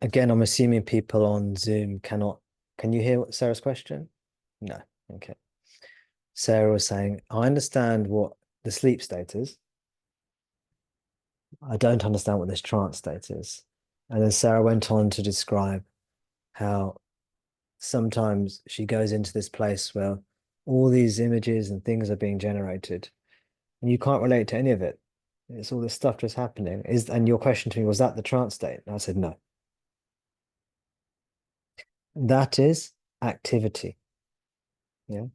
Again, I'm assuming people on Zoom cannot. Can you hear what Sarah's question? No. Okay. Sarah was saying, I understand what the sleep state is. I don't understand what this trance state is. And then Sarah went on to describe how sometimes she goes into this place where all these images and things are being generated, and you can't relate to any of it. It's all this stuff just happening. And your question to me, was that the trance state? And I said, no. That is activity. Yeah.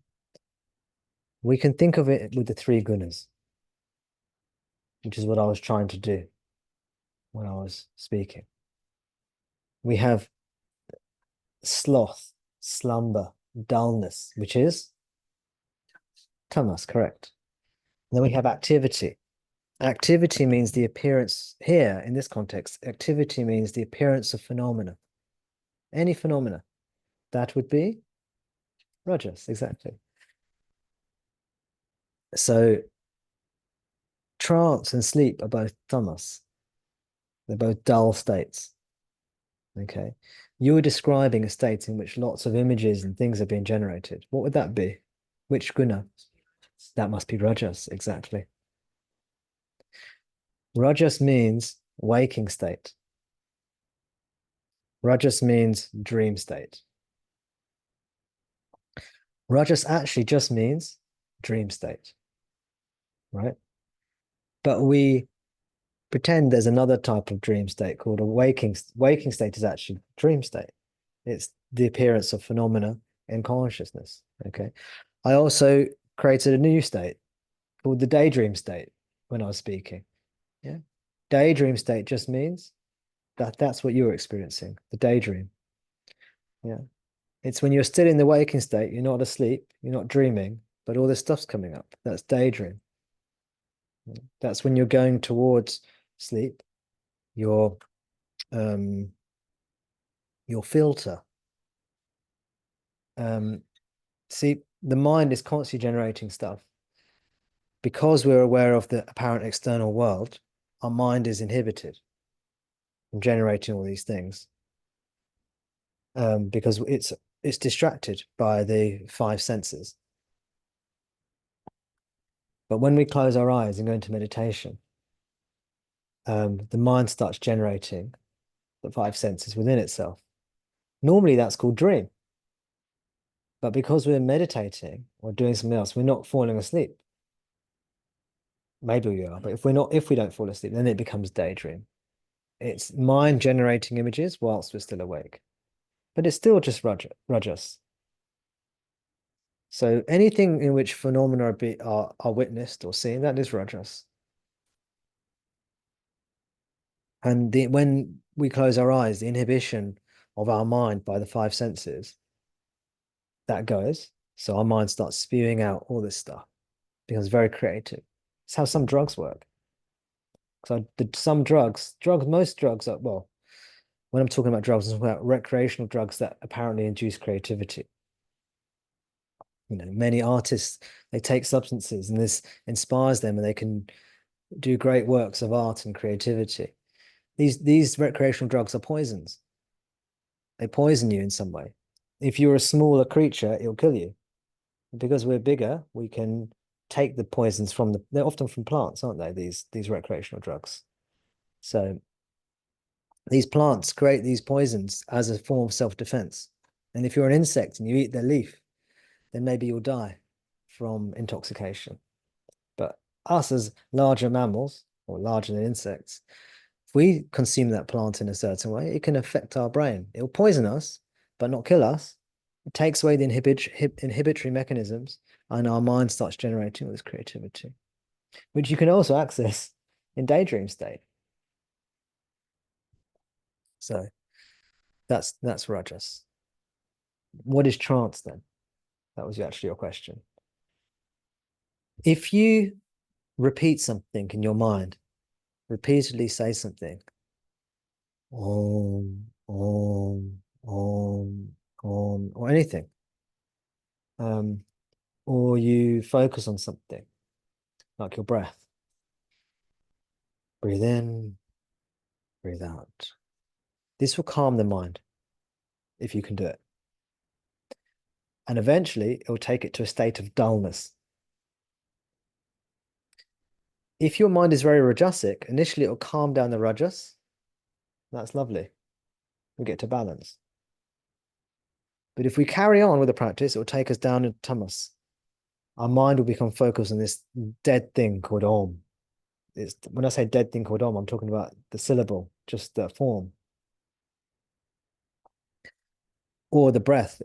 We can think of it with the three gunas, which is what I was trying to do when I was speaking. We have sloth, slumber, dullness, which is tamas, correct. And then we have activity. Activity means the appearance, here in this context, activity means the appearance of phenomena. Any phenomena. That would be rajas, exactly. So trance and sleep are both tamas. They're both dull states. Okay. You were describing a state in which lots of images and things are being generated. What would that be? Which guna? That must be rajas, exactly. Rajas means waking state. Rajas means dream state. Rajas actually just means dream state, right? But we pretend there's another type of dream state called a waking. Waking state is actually dream state. It's the appearance of phenomena in consciousness. Okay. I also created a new state called the daydream state when I was speaking. Yeah. Daydream state just means that's what you're experiencing, the daydream. Yeah. It's when you're still in the waking state, you're not asleep, you're not dreaming, but all this stuff's coming up. That's daydream. That's when you're going towards sleep. Your um your filter. See, the mind is constantly generating stuff. Because we're aware of the apparent external world, our mind is inhibited from generating all these things. Because it's distracted by the five senses. But when we close our eyes and go into meditation, the mind starts generating the five senses within itself. Normally that's called dream. But because we're meditating or doing something else, we're not falling asleep. Maybe we are, but if we don't fall asleep, then it becomes daydream. It's mind generating images whilst we're still awake. But it's still just rajas. So anything in which phenomena are witnessed or seen, that is rajas. And when we close our eyes, the inhibition of our mind by the five senses, that goes. So our mind starts spewing out all this stuff, becomes very creative. It's how some drugs work. So some most drugs are, well, when I'm talking about drugs, I'm talking about recreational drugs that apparently induce creativity. Many artists, they take substances and this inspires them and they can do great works of art and creativity. These recreational drugs are poisons. They poison you in some way. If you're a smaller creature, it'll kill you. Because we're bigger, we can take the poisons they're often from plants, aren't they? These recreational drugs. So these plants create these poisons as a form of self-defense. And if you're an insect and you eat their leaf, then maybe you'll die from intoxication. But us as larger mammals, or larger than insects, if we consume that plant in a certain way, it can affect our brain. It will poison us, but not kill us. It takes away the inhibitory mechanisms, and our mind starts generating all this creativity, which you can also access in daydream state. So that's rajas. What is trance then? That was actually your question. If you repeat something in your mind, repeatedly say something, om, om, om, om, or anything, or you focus on something, like your breath. Breathe in, breathe out. This will calm the mind if you can do it. And eventually it will take it to a state of dullness. If your mind is very rajasic, initially it will calm down the rajas. That's lovely. We get to balance. But if we carry on with the practice, it will take us down into tamas. Our mind will become focused on this dead thing called Om. When I say dead thing called Om, I'm talking about the syllable, just the form. Or the breath.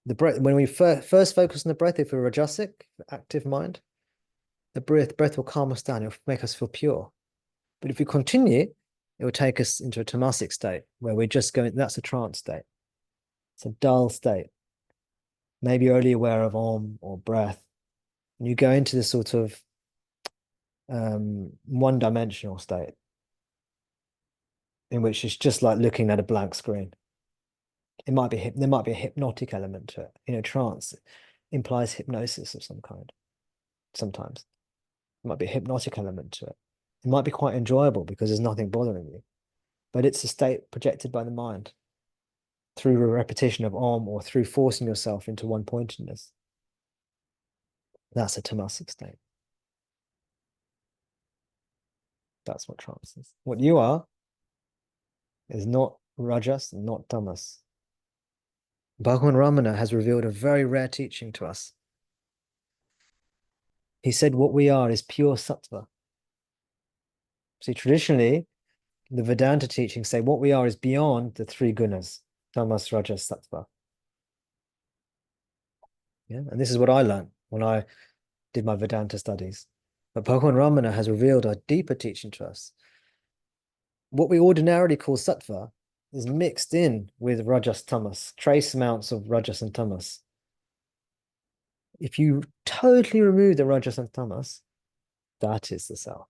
The breath, when we first focus on the breath, if we're rajasic, active mind, the breath will calm us down. It'll make us feel pure. But if we continue, it will take us into a tamasic state where we're just going, that's a trance state. It's a dull state. Maybe you're only aware of Om or breath. And you go into this sort of one-dimensional state in which it's just like looking at a blank screen. There might be a hypnotic element to it. Trance implies hypnosis of some kind. Sometimes there might be a hypnotic element to it. It might be quite enjoyable because there's nothing bothering you, but it's a state projected by the mind through a repetition of Om or through forcing yourself into one-pointedness. That's a tamasic state. That's what trance is. What you are is not rajas, not tamas. Bhagavan Ramana has revealed a very rare teaching to us. He said what we are is pure sattva. See, traditionally, the Vedanta teachings say what we are is beyond the three gunas, tamas, rajas, sattva. Yeah, and this is what I learned when I did my Vedanta studies. But Bhagavan Ramana has revealed a deeper teaching to us. What we ordinarily call sattva is mixed in with rajas, tamas, trace amounts of rajas and tamas. If you totally remove the rajas and tamas, that is the self.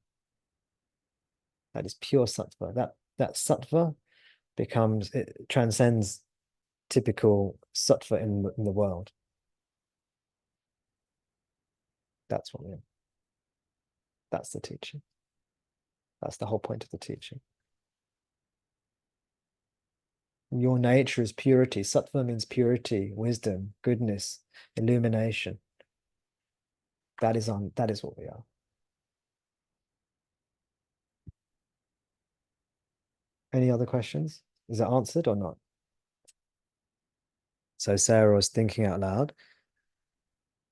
That is pure sattva. That sattva it transcends typical sattva in the world. That's what we are. That's the teaching. That's the whole point of the teaching. Your nature is purity. Sattva means purity, wisdom, goodness, illumination. That is what we are. Any other questions? Is it answered or not? So Sarah was thinking out loud.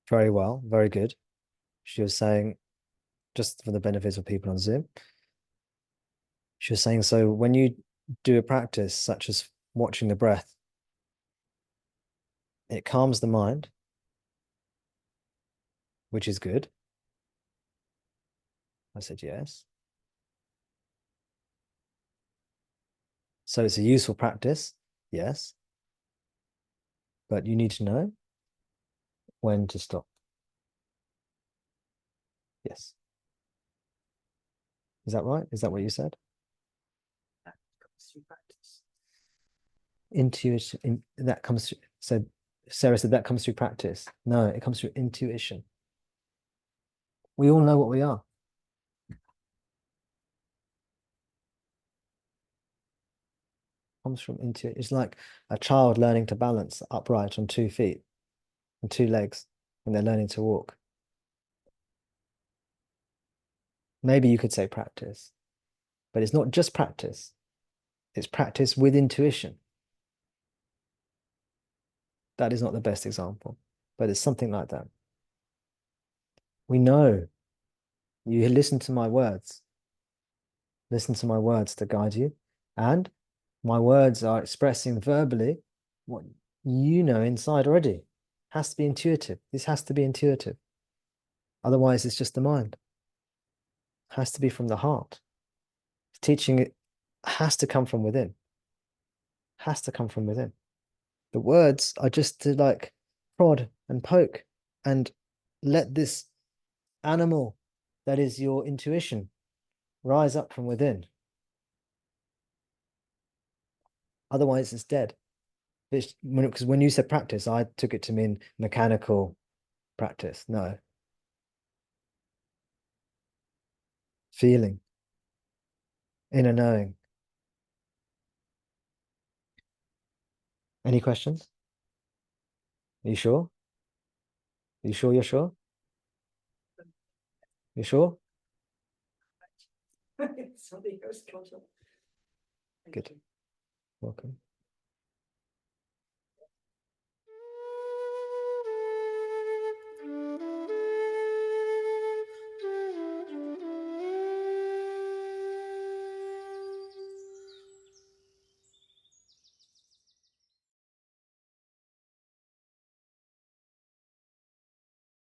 Very well, very good. She was saying, just for the benefits of people on Zoom, she was saying, so when you do a practice such as watching the breath, it calms the mind, which is good. I said, yes. So it's a useful practice, yes. But you need to know when to stop. Yes. Is that right? Is that what you said? That comes through practice. Intuition, that comes through. So Sarah said that comes through practice. No, it comes through intuition. We all know what we are. Comes from intuition. It's like a child learning to balance upright on 2 feet and 2 legs when they're learning to walk. Maybe you could say practice, but it's not just practice. It's practice with intuition. That is not the best example, but it's something like that. We know. You listen to my words. Listen to my words to guide you. And my words are expressing verbally what you know inside already. Has to be intuitive. This has to be intuitive. Otherwise, it's just the mind. Has to be from the heart. Teaching it has to come from within. Has to come from within. The words are just to like prod and poke and let this animal that is your intuition rise up from within. Otherwise, it's dead. Because when you said practice, I took it to mean mechanical practice. No. Feeling, inner knowing. Any questions? Are you sure? Are you sure you're sure? You sure? Good. Welcome.